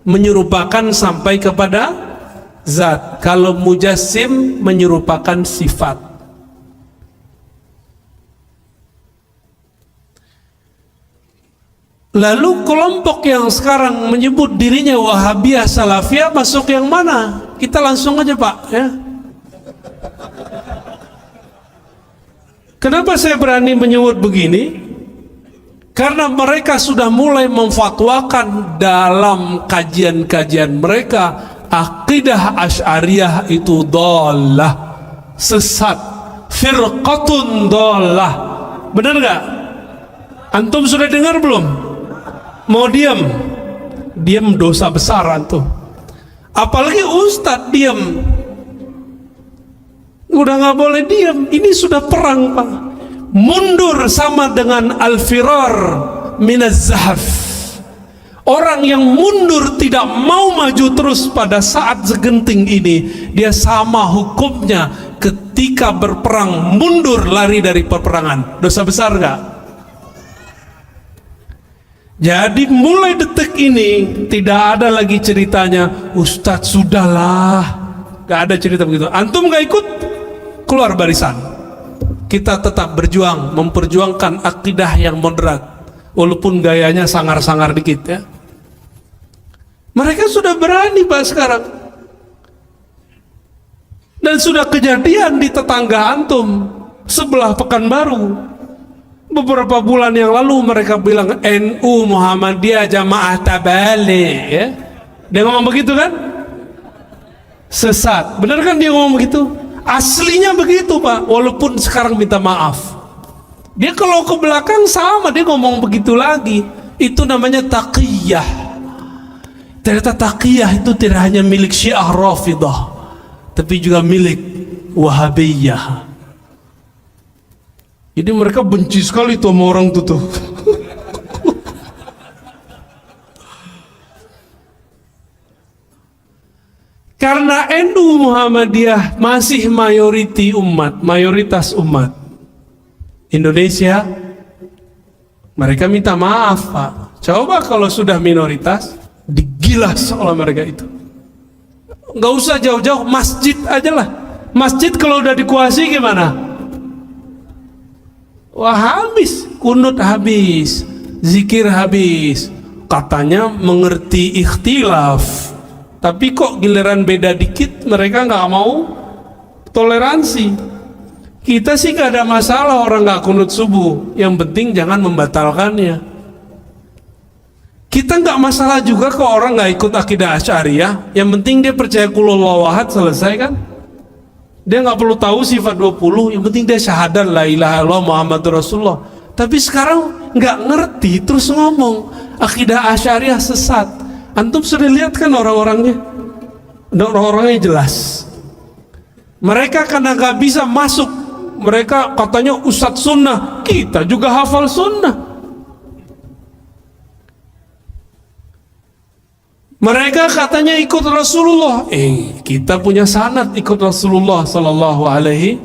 menyerupakan sampai kepada zat. Kalau mujassim menyerupakan sifat. Lalu kelompok yang sekarang menyebut dirinya Wahabiyah Salafiyah masuk yang mana? Kita langsung aja Pak ya. Kenapa saya berani menyebut begini? Karena mereka sudah mulai memfatwakan dalam kajian-kajian mereka akidah Asy'ariyah itu dhalah, sesat, firqatun dhalah. Benar nggak? Antum sudah dengar belum? Mau diam? Diam dosa besar antum. Apalagi ustadz diam. Udah nggak boleh diam. Ini sudah perang Pak. Mundur sama dengan al-firar minaz zahaf. Orang yang mundur tidak mau maju terus pada saat segenting ini, dia sama hukumnya ketika berperang mundur lari dari peperangan. Dosa besar nggak? Jadi mulai detik ini tidak ada lagi ceritanya Ustadz sudahlah, gak ada cerita begitu. Antum gak ikut, keluar barisan. Kita tetap berjuang memperjuangkan akidah yang moderat, walaupun gayanya sangar-sangar dikit ya. Mereka sudah berani Pak sekarang, dan sudah kejadian di tetangga antum sebelah Pekanbaru. Beberapa bulan yang lalu mereka bilang NU Muhammadiyah Jamaah Tabligh ya. Dia ngomong begitu kan? Sesat. Benar kan dia ngomong begitu? Aslinya begitu Pak, walaupun sekarang minta maaf. Dia kalau ke belakang sama, dia ngomong begitu lagi. Itu namanya taqiyah. Ternyata taqiyah itu tidak hanya milik Syiah Rafidah, tapi juga milik Wahabiyah. Jadi mereka benci sekali tuh sama orang tuh. Karena NU Muhammadiyah masih mayoritas umat Indonesia, mereka minta maaf Pak. Coba kalau sudah minoritas, digilas oleh mereka itu. Nggak usah jauh-jauh, masjid aja lah. Masjid kalau udah dikuasai gimana? Wah habis, kunut habis, zikir habis. Katanya mengerti ikhtilaf, tapi kok giliran beda dikit mereka nggak mau toleransi. Kita sih nggak ada masalah orang nggak kunut subuh, yang penting jangan membatalkannya. Kita nggak masalah juga kok orang nggak ikut akidah Asy'ariyah, yang penting dia percaya qul huwallahu ahad, selesai kan? Dia nggak perlu tahu sifat 20, yang penting dia syahadat la ilaha illallah Muhammadur Rasulullah. Tapi sekarang nggak ngerti terus ngomong akidah Asy'ariyah sesat. Antum sudah lihat kan orang-orangnya? Orang-orangnya jelas. Mereka karena nggak bisa masuk, mereka katanya ustadz sunnah, kita juga hafal sunnah. Mereka katanya ikut Rasulullah, kita punya sanad ikut Rasulullah Sallallahu Alaihi.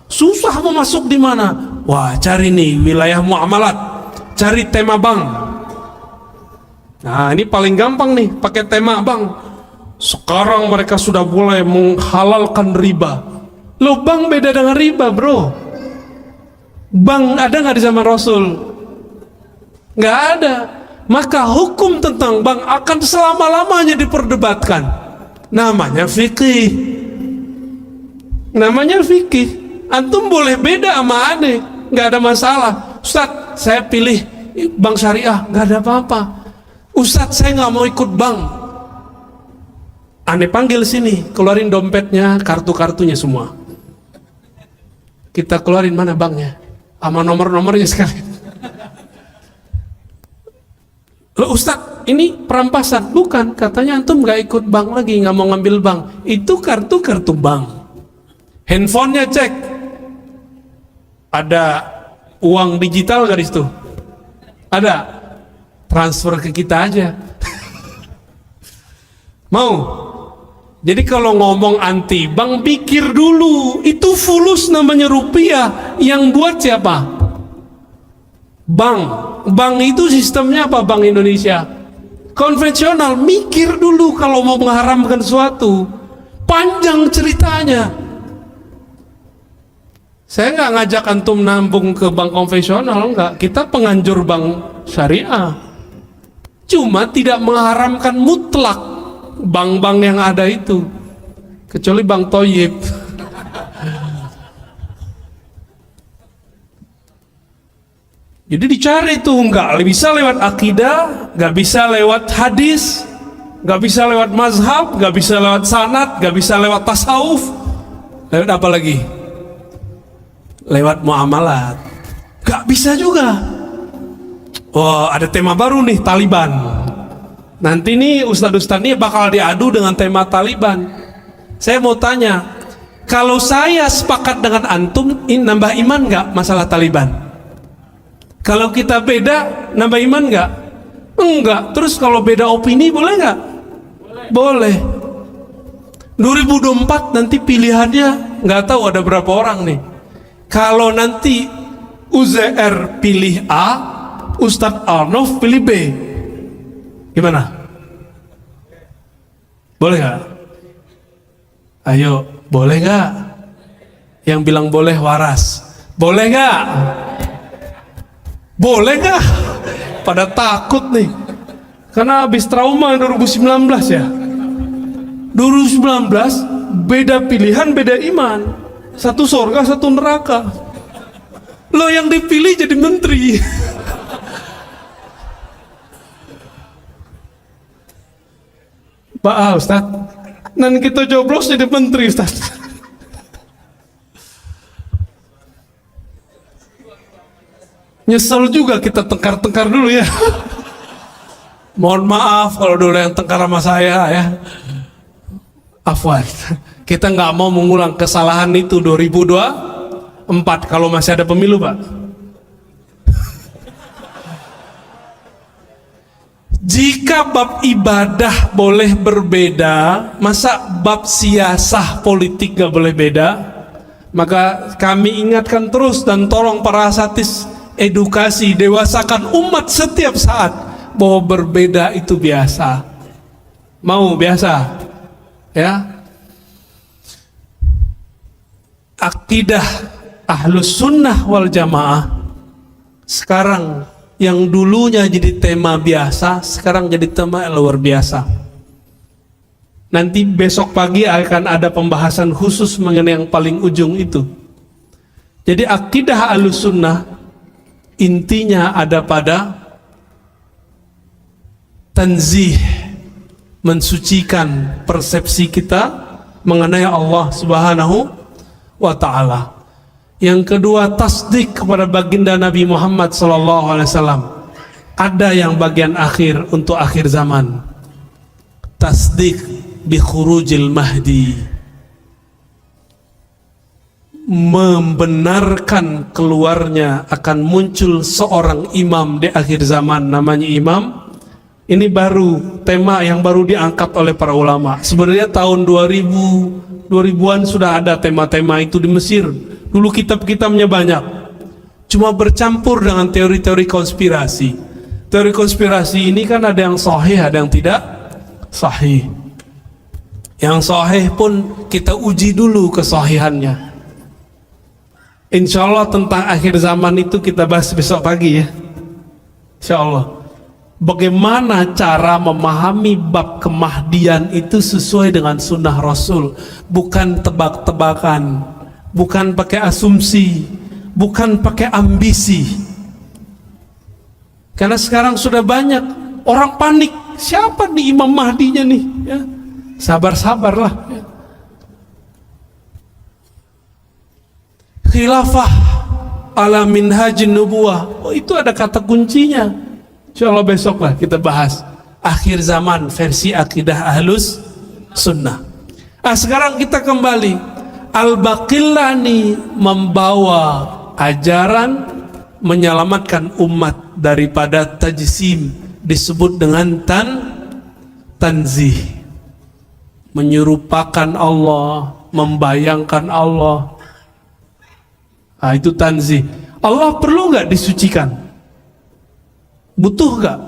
Susah mau masuk di mana? Wah, cari nih wilayah muamalat, cari tema bank. Nah ini paling gampang nih, pakai tema bank. Sekarang mereka sudah mulai menghalalkan riba. Loh, bank beda dengan riba bro. Bank ada nggak di zaman Rasul? Nggak ada. Maka hukum tentang bank akan selama-lamanya diperdebatkan. Namanya fikih. Namanya fikih. Antum boleh beda sama aneh, nggak ada masalah. Ustadz, saya pilih bank syariah, nggak ada apa-apa. Ustadz, saya nggak mau ikut bank. Aneh panggil sini, keluarin dompetnya, kartu-kartunya semua. Kita keluarin mana banknya, sama nomor-nomornya sekali. Loh Ustadz, ini perampasan. Bukan, katanya antum gak ikut bank lagi, gak mau ngambil bank. Itu kartu-kartu bank. Handphonenya cek, ada uang digital gak di situ? Ada, transfer ke kita aja. Mau? Jadi kalau ngomong anti bank, pikir dulu. Itu fulus namanya rupiah. Yang buat siapa? Bank. Bank itu sistemnya apa? Bank Indonesia konvensional. Mikir dulu kalau mau mengharamkan sesuatu. Panjang ceritanya. Saya nggak ngajak antum nambung ke bank konvensional, enggak. Kita penganjur bank syariah. Cuma tidak mengharamkan mutlak bank-bank yang ada itu, kecuali Bank Toyib. Jadi dicari itu, nggak bisa lewat akidah, nggak bisa lewat hadis, nggak bisa lewat mazhab, nggak bisa lewat sanad, nggak bisa lewat tasawuf. Lewat apa lagi? Lewat muamalat. Nggak bisa juga. Oh, ada tema baru nih, Taliban. Nanti nih ustadz-ustadz ini bakal diadu dengan tema Taliban. Saya mau tanya, kalau saya sepakat dengan antum, ini nambah iman nggak masalah Taliban? Kalau kita beda, nambah iman nggak? Enggak. Terus kalau beda opini boleh nggak? Boleh. 2024 nanti pilihannya nggak tahu ada berapa orang nih. Kalau nanti UZR pilih A, Ustadz Arnof pilih B, gimana? Boleh nggak? Ayo, boleh nggak? Yang bilang boleh waras. Boleh nggak? Boleh nggak? Pada takut nih, karena habis trauma 2019 ya. 2019 beda pilihan, beda iman. Satu surga, satu neraka. Lo yang dipilih jadi menteri. Pak Ustaz, nanti kita joblos jadi menteri Ustaz. Nyesel juga kita tengkar-tengkar dulu ya. Mohon maaf kalau dulu yang tengkar sama saya ya. Afwan. Kita nggak mau mengulang kesalahan itu 2024 kalau masih ada pemilu, Pak. Jika bab ibadah boleh berbeda, masa bab siasah politik nggak boleh beda? Maka kami ingatkan terus dan tolong para asatidz edukasi, dewasakan umat setiap saat bahwa berbeda itu biasa. Mau biasa? Ya. Akidah Ahlus Sunnah wal Jamaah sekarang yang dulunya jadi tema biasa, sekarang jadi tema luar biasa. Nanti besok pagi akan ada pembahasan khusus mengenai yang paling ujung itu. Jadi akidah Ahlus Sunnah intinya ada pada tanzih, mensucikan persepsi kita mengenai Allah Subhanahu wa ta'ala. Yang kedua, tasdik kepada baginda Nabi Muhammad SAW. Ada yang bagian akhir untuk akhir zaman, tasdik bi khurujil mahdi, membenarkan keluarnya akan muncul seorang imam di akhir zaman, namanya imam. Ini baru tema yang baru diangkat oleh para ulama. Sebenarnya tahun 2000-an sudah ada tema-tema itu di Mesir. Dulu kitab-kitabnya banyak, cuma bercampur dengan teori-teori konspirasi. Teori konspirasi ini kan ada yang sahih, ada yang tidak sahih. Yang sahih pun kita uji dulu kesahihannya. Insya Allah tentang akhir zaman itu kita bahas besok pagi ya. Insya Allah. Bagaimana cara memahami bab kemahdian itu sesuai dengan sunnah Rasul, bukan tebak-tebakan, bukan pakai asumsi, bukan pakai ambisi. Karena sekarang sudah banyak orang panik, siapa nih Imam Mahdinya nih? Ya, sabar-sabarlah. Ya. Khilafah ala minhajin nubuwah, oh, itu ada kata kuncinya. Insyaallah besok lah kita bahas akhir zaman versi akidah Ahlus Sunnah. Sekarang kita kembali. Al-Baqillani membawa ajaran menyelamatkan umat daripada tajsim, disebut dengan tanzih, menyerupakan Allah, membayangkan Allah. Itu tanzih. Allah perlu nggak disucikan? Butuh nggak?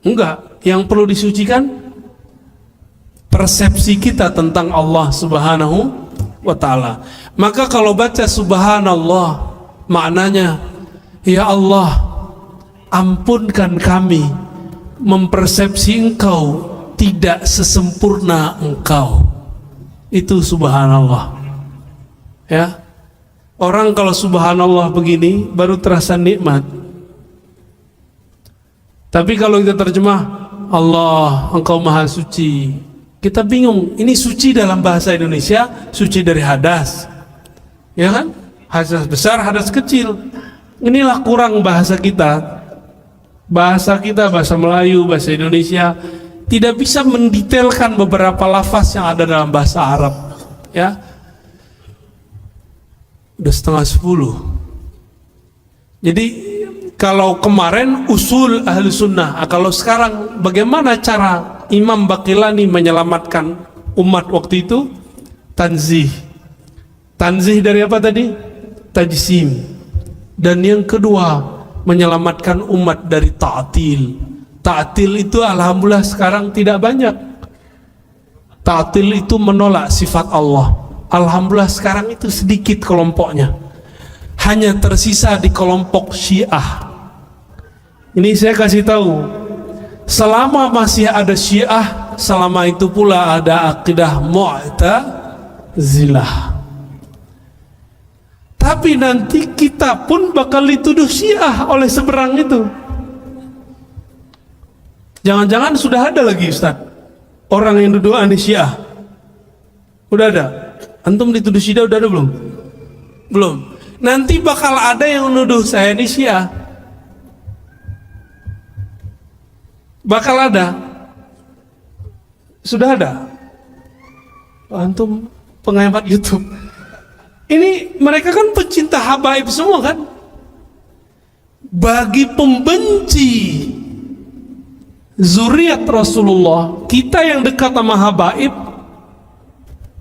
Enggak. Yang perlu disucikan persepsi kita tentang Allah Subhanahu wa ta'ala. Maka kalau baca subhanallah, maknanya ya Allah, ampunkan kami mempersepsi engkau tidak sesempurna engkau. Itu subhanallah. Ya. Orang kalau subhanallah begini baru terasa nikmat. Tapi kalau kita terjemah Allah, engkau maha suci, kita bingung, ini suci dalam bahasa Indonesia, suci dari hadas, ya kan? Hadas besar, hadas kecil. Inilah kurang bahasa kita. Bahasa kita, bahasa Melayu, bahasa Indonesia tidak bisa mendetailkan beberapa lafaz yang ada dalam bahasa Arab. Ya, udah 9:30. Jadi kalau kemarin usul ahli sunnah, kalau sekarang bagaimana cara Imam Baqillani menyelamatkan umat waktu itu? Tanzih. Tanzih dari apa tadi? Tajsim. Dan yang kedua, menyelamatkan umat dari ta'til. Ta'til itu alhamdulillah sekarang tidak banyak. Ta'til itu menolak sifat Allah. Alhamdulillah sekarang itu sedikit kelompoknya. Hanya tersisa di kelompok Syiah. Ini saya kasih tahu, selama masih ada Syiah, selama itu pula ada akidah Mu'tazilah. Tapi nanti kita pun bakal dituduh Syiah oleh seberang itu. Jangan-jangan sudah ada lagi Ustaz orang yang duduk anti Syiah. Udah ada? Antum dituduh Syiah udah ada belum? Belum. Nanti bakal ada yang nuduh saya ini Syiah. Bakal ada. Sudah ada. Antum penghemat YouTube. Ini mereka kan pecinta habaib semua kan? Bagi pembenci zuriat Rasulullah, kita yang dekat sama habaib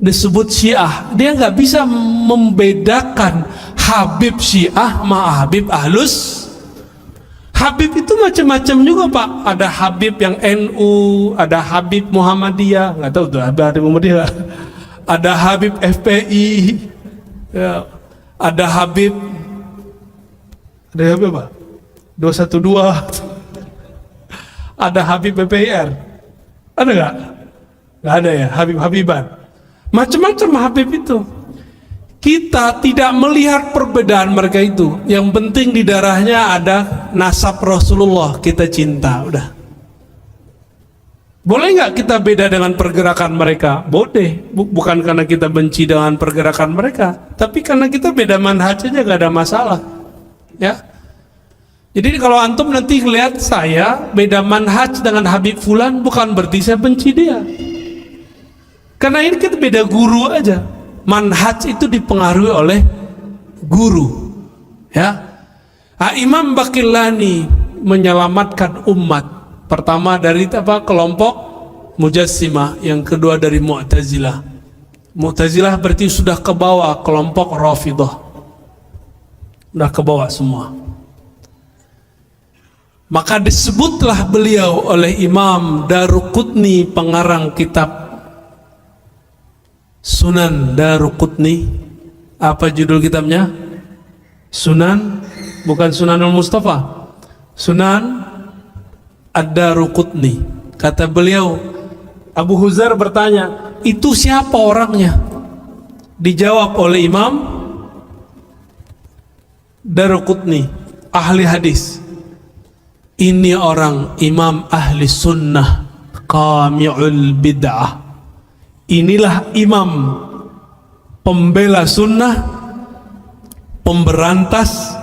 disebut Syiah. Dia nggak bisa membedakan Habib Syiah sama Habib Ahlus. Habib itu macam-macam juga Pak. Ada Habib yang NU, ada Habib Muhammadiyah, nggak tahu tuh Habib Muhammadiyah. Ada Habib FPI, ya. Ada Habib apa? 212. Ada Habib PPR. Ada nggak? Nggak ada ya, Habib-Habiban. Macam-macam Habib itu. Kita tidak melihat perbedaan mereka itu. Yang penting di darahnya ada nasab Rasulullah, kita cinta, udah. Boleh nggak kita beda dengan pergerakan mereka? Boleh. Bukan karena kita benci dengan pergerakan mereka, tapi karena kita beda manhaj aja, nggak ada masalah. Ya. Jadi kalau antum nanti lihat saya beda manhaj dengan Habib Fulan, bukan berarti saya benci dia. Karena ini kita beda guru aja. Manhaj itu dipengaruhi oleh guru. Ya. Nah, Imam Baqillani menyelamatkan umat. Pertama dari apa? Kelompok Mujassimah, yang kedua dari Mu'tazilah. Mu'tazilah berarti sudah ke bawah kelompok Rafidhah. Sudah ke bawah semua. Maka disebutlah beliau oleh Imam Daruqutni, pengarang kitab Sunan Daruqutni. Apa judul kitabnya? Sunan, bukan Sunanul Mustafa, Sunan Ad-Daruqutni. Kata beliau, Abu Huzar bertanya, itu siapa orangnya? Dijawab oleh Imam Daruqutni, ahli hadis. Ini orang imam ahli sunnah, qami'ul bid'ah. Inilah imam pembela sunnah, pemberantas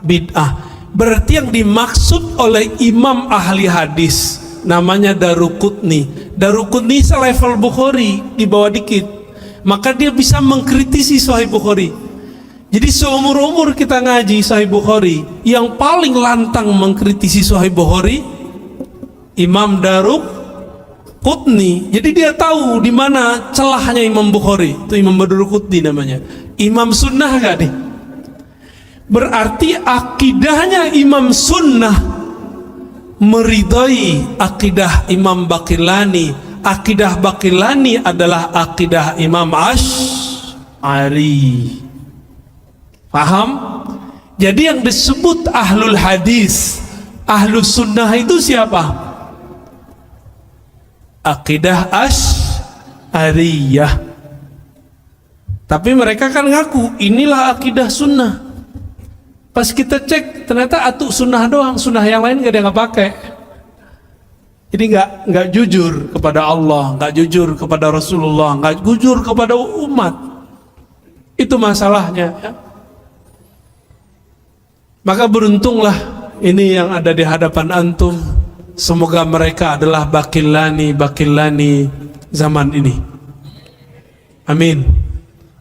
bid'ah. Berarti yang dimaksud oleh imam ahli hadis namanya Daruqutni. Daruqutni selevel Bukhari, di bawah dikit. Maka dia bisa mengkritisi Sahih Bukhari. Jadi seumur-umur kita ngaji Sahih Bukhari, yang paling lantang mengkritisi Sahih Bukhari Imam Daruqutni. Jadi dia tahu di mana celahnya Imam Bukhari. Itu Imam Daruqutni namanya. Imam sunnah gak nih? Berarti akidahnya Imam sunnah meridai akidah Imam Baqillani. Akidah Baqillani adalah akidah Imam Asy'ari. Paham? Jadi yang disebut ahlul hadis, ahlus sunnah itu siapa? Akidah Asy'ariyah. Tapi mereka kan ngaku inilah akidah sunnah. Pas kita cek ternyata atuk sunnah doang, sunnah yang lain gak ada yang pakai. Jadi nggak jujur kepada Allah, nggak jujur kepada Rasulullah, nggak jujur kepada umat. Itu masalahnya. Ya. Maka beruntunglah ini yang ada di hadapan antum. Semoga mereka adalah bakilani zaman ini. Amin.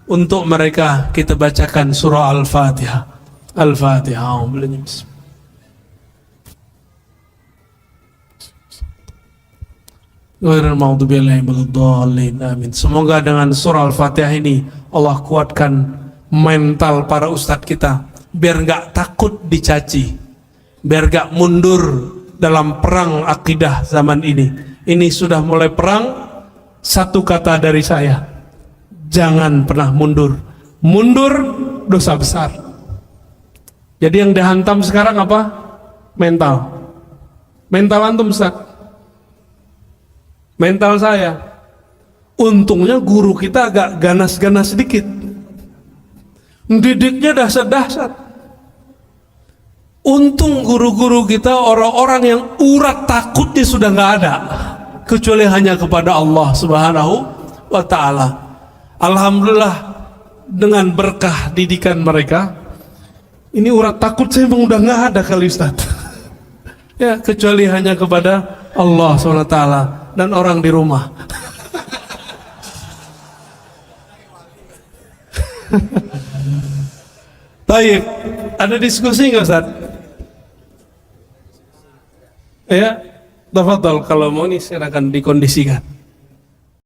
Untuk mereka kita bacakan surah Al-Fatihah. Al-Fatihah. Amin. Semoga dengan surah Al-Fatihah ini Allah kuatkan mental para ustadz kita biar nggak takut dicaci, biar nggak mundur dalam perang akidah zaman ini. Ini sudah mulai perang. Satu kata dari saya, jangan pernah mundur. Mundur dosa besar. Jadi yang dihantam sekarang apa? Mental. Mental antum Ustaz. Mental saya. Untungnya guru kita agak ganas-ganas sedikit. Didiknya dahsyat-dahsyat. Untung guru-guru kita orang-orang yang urat takutnya sudah nggak ada, kecuali hanya kepada Allah Subhanahu wa Ta'ala. Alhamdulillah dengan berkah didikan mereka, ini urat takut saya memang udah nggak ada kali Ustaz. Ya, kecuali hanya kepada Allah Subhanahu wa Ta'ala dan orang di rumah. Baik, ada diskusi nggak Ustaz? Ya, tafadhal kalau mau nih silakan dikondisikan.